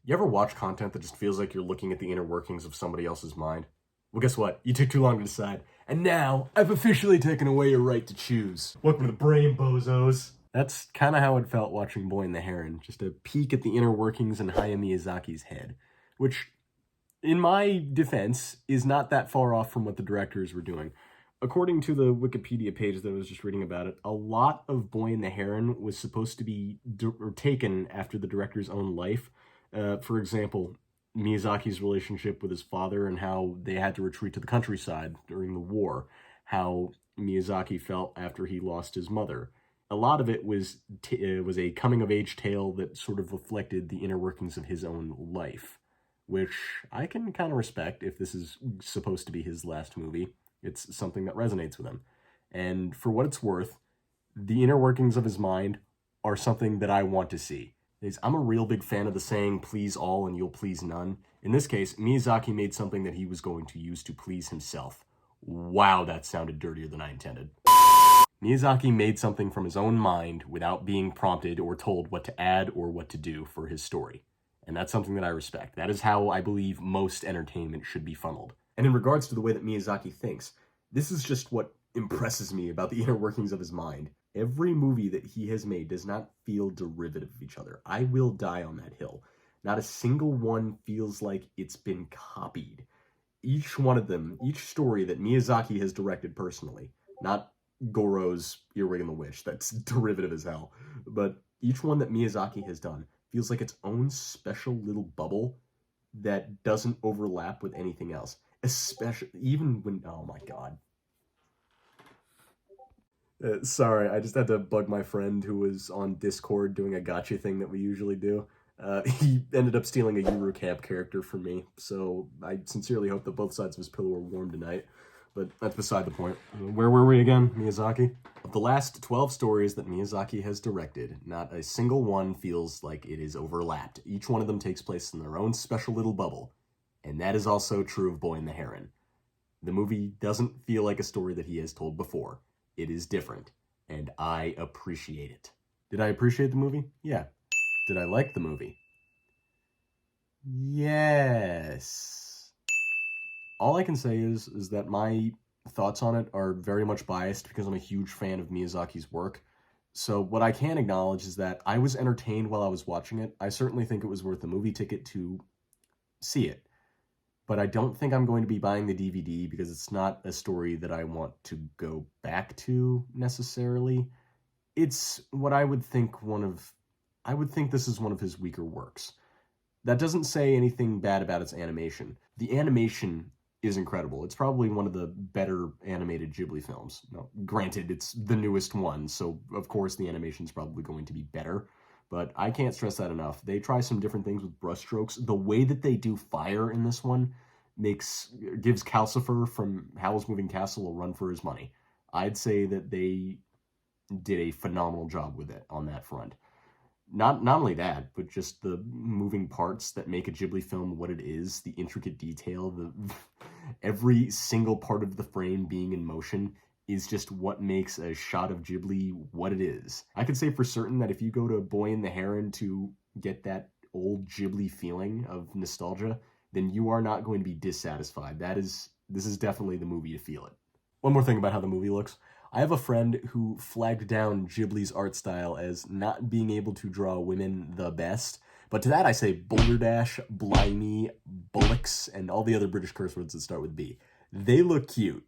You ever watch content that just feels like you're looking at the inner workings of somebody else's mind? Well, guess what? You took too long to decide. And now, I've officially taken away your right to choose. Welcome to the brain, bozos. That's kind of how it felt watching Boy and the Heron. Just a peek at the inner workings in Hayao Miyazaki's head. Which, in my defense, is not that far off from what the directors were doing. According to the Wikipedia page that I was just reading about it, a lot of Boy and the Heron was supposed to be taken after the director's own life. For example, Miyazaki's relationship with his father and how they had to retreat to the countryside during the war, how Miyazaki felt after he lost his mother. A lot of it was a coming-of-age tale that sort of reflected the inner workings of his own life, which I can kind of respect if this is supposed to be his last movie. It's something that resonates with him. And for what it's worth, the inner workings of his mind are something that I want to see. I'm a real big fan of the saying, please all and you'll please none. In this case, Miyazaki made something that he was going to use to please himself. Wow, that sounded dirtier than I intended. Miyazaki made something from his own mind without being prompted or told what to add or what to do for his story. And that's something that I respect. That is how I believe most entertainment should be funneled. And in regards to the way that Miyazaki thinks, this is just what impresses me about the inner workings of his mind. Every movie that he has made does not feel derivative of each other. I will die on that hill. Not a single one feels like it's been copied. Each one of them, each story that Miyazaki has directed personally, not Goro's Earwig and the Witch, that's derivative as hell, but each one that Miyazaki has done feels like its own special little bubble that doesn't overlap with anything else. Especially, even when, oh my god. Sorry, I just had to bug my friend who was on Discord doing a gotcha thing that we usually do. He ended up stealing a Yuru Camp character from me, so I sincerely hope that both sides of his pillow are warm tonight. But that's beside the point. Where were we again, Miyazaki? Of the last 12 stories that Miyazaki has directed, not a single one feels like it is overlapped. Each one of them takes place in their own special little bubble. And that is also true of Boy and the Heron. The movie doesn't feel like a story that he has told before. It is different, and I appreciate it. Did I appreciate the movie? Yeah. Did I like the movie? Yes. All I can say is that my thoughts on it are very much biased because I'm a huge fan of Miyazaki's work. So what I can acknowledge is that I was entertained while I was watching it. I certainly think it was worth a movie ticket to see it. But I don't think I'm going to be buying the DVD because it's not a story that I want to go back to necessarily. It's what I would think I would think this is one of his weaker works. That doesn't say anything bad about its animation. The animation is incredible. It's probably one of the better animated Ghibli films. Now, granted, it's the newest one, so of course the animation's probably going to be better. But I can't stress that enough. They try some different things with brushstrokes. The way that they do fire in this one gives Calcifer from Howl's Moving Castle a run for his money. I'd say that they did a phenomenal job with it on that front. Not only that, but just the moving parts that make a Ghibli film what it is, the intricate detail, every single part of the frame being in motion is just what makes a shot of Ghibli what it is. I can say for certain that if you go to Boy and the Heron to get that old Ghibli feeling of nostalgia, then you are not going to be dissatisfied. This is definitely the movie to feel it. One more thing about how the movie looks. I have a friend who flagged down Ghibli's art style as not being able to draw women the best. But to that I say Boulderdash, Blimey, Bullocks, and all the other British curse words that start with B. They look cute.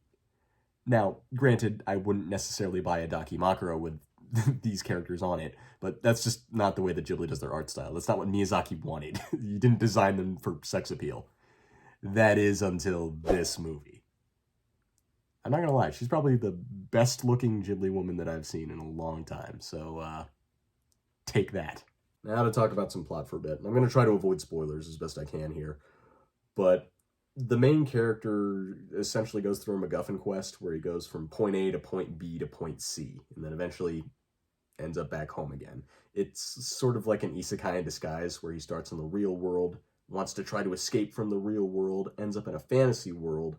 Now, granted, I wouldn't necessarily buy a Dakimakura with these characters on it, but that's just not the way that Ghibli does their art style. That's not what Miyazaki wanted. You didn't design them for sex appeal. That is until this movie. I'm not gonna lie, she's probably the best-looking Ghibli woman that I've seen in a long time, so, take that. Now to talk about some plot for a bit. I'm gonna try to avoid spoilers as best I can here, but the main character essentially goes through a MacGuffin quest where he goes from point A to point B to point C, and then eventually ends up back home again. It's sort of like an isekai in disguise where he starts in the real world, wants to try to escape from the real world, ends up in a fantasy world,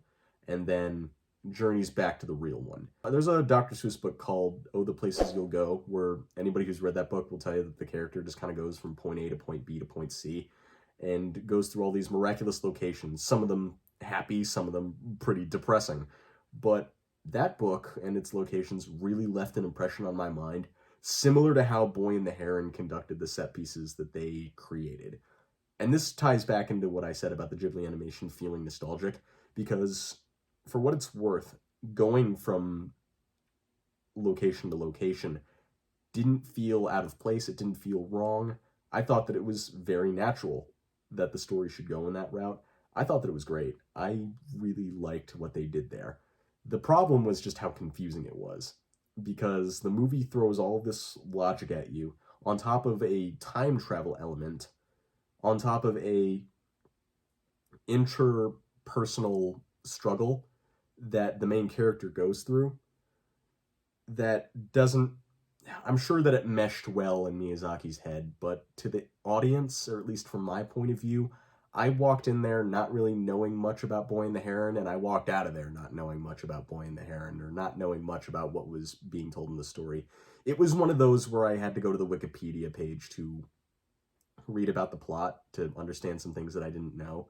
and then journeys back to the real one. There's a Dr. Seuss book called Oh, the Places You'll Go, where anybody who's read that book will tell you that the character just kind of goes from point A to point B to point C. and goes through all these miraculous locations, some of them happy, some of them pretty depressing. But that book and its locations really left an impression on my mind, similar to how Boy and the Heron conducted the set pieces that they created. And this ties back into what I said about the Ghibli animation feeling nostalgic, because for what it's worth, going from location to location didn't feel out of place, it didn't feel wrong. I thought that it was very natural that the story should go in that route. I thought that it was great. I really liked what they did there. The problem was just how confusing it was, because the movie throws all of this logic at you, on top of a time travel element, on top of a interpersonal struggle that the main character goes through, that doesn't... I'm sure that it meshed well in Miyazaki's head, but to the audience, or at least from my point of view, I walked in there not really knowing much about Boy and the Heron, and I walked out of there not knowing much about Boy and the Heron, or not knowing much about what was being told in the story. It was one of those where I had to go to the Wikipedia page to read about the plot, to understand some things that I didn't know.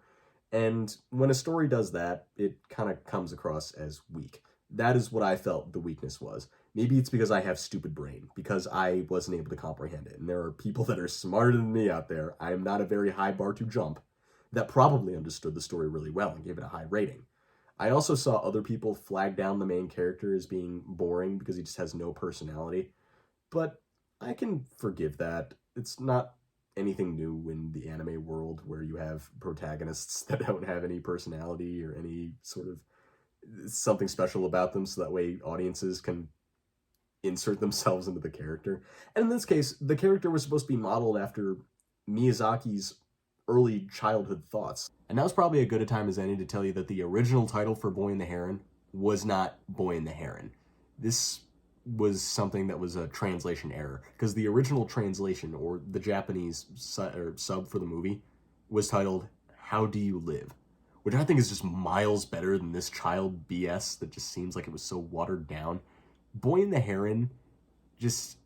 And when a story does that, it kind of comes across as weak. That is what I felt the weakness was. Maybe it's because I have stupid brain, because I wasn't able to comprehend it. And there are people that are smarter than me out there, I am not a very high bar to jump, that probably understood the story really well and gave it a high rating. I also saw other people flag down the main character as being boring because he just has no personality. But I can forgive that. It's not anything new in the anime world where you have protagonists that don't have any personality or any sort of something special about them, so that way audiences can insert themselves into the character. And in this case, the character was supposed to be modeled after Miyazaki's early childhood thoughts. And now's probably as good a time as any to tell you that the original title for Boy and the Heron was not Boy and the Heron. This was something that was a translation error, because the original translation, or the Japanese sub for the movie, was titled How Do You Live? Which I think is just miles better than this child BS that just seems like it was so watered down. Boy and the Heron just...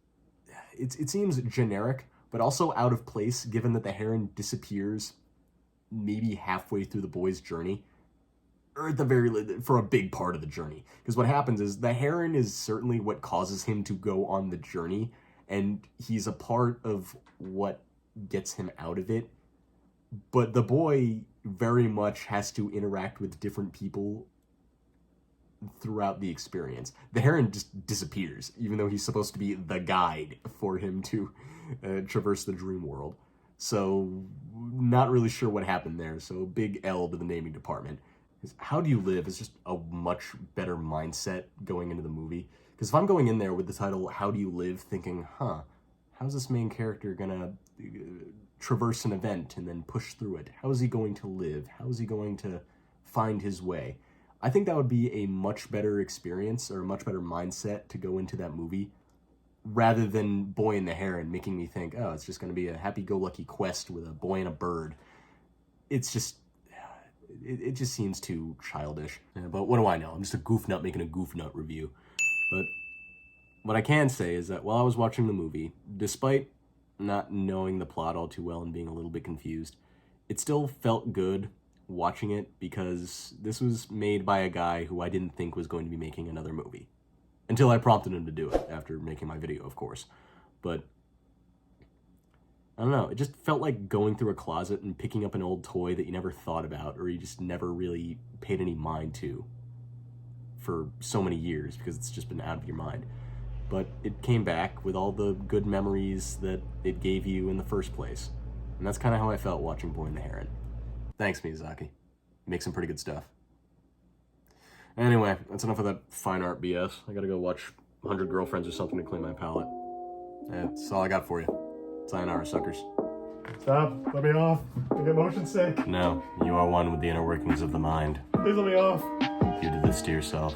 It seems generic, but also out of place, given that the heron disappears maybe halfway through the boy's journey. Or at the very least, for a big part of the journey. Because what happens is, the heron is certainly what causes him to go on the journey, and he's a part of what gets him out of it. But the boy very much has to interact with different people throughout the experience. The heron just disappears, even though he's supposed to be the guide for him to traverse the dream world. So, not really sure what happened there, so big L to the naming department. How Do You Live is just a much better mindset going into the movie. Because if I'm going in there with the title How Do You Live, thinking, how's this main character gonna traverse an event and then push through it? How is he going to live? How is he going to find his way? I think that would be a much better experience, or a much better mindset to go into that movie, rather than Boy and the Heron making me think, oh, it's just going to be a happy-go-lucky quest with a boy and a bird. It's just... It just seems too childish. Yeah, but what do I know? I'm just a goof nut making a goof nut review. But what I can say is that while I was watching the movie, despite not knowing the plot all too well and being a little bit confused, it still felt good watching it, because this was made by a guy who I didn't think was going to be making another movie. Until I prompted him to do it, after making my video, of course. But I don't know, it just felt like going through a closet and picking up an old toy that you never thought about, or you just never really paid any mind to for so many years, because it's just been out of your mind. But it came back with all the good memories that it gave you in the first place. And that's kind of how I felt watching Boy and the Heron. Thanks, Miyazaki. You make some pretty good stuff. Anyway, that's enough of that fine art BS. I gotta go watch 100 Girlfriends or something to clean my palate. That's all I got for you. Sayonara, suckers. Stop. Let me off. I get motion sick. No, you are one with the inner workings of the mind. Please let me off. You did this to yourself.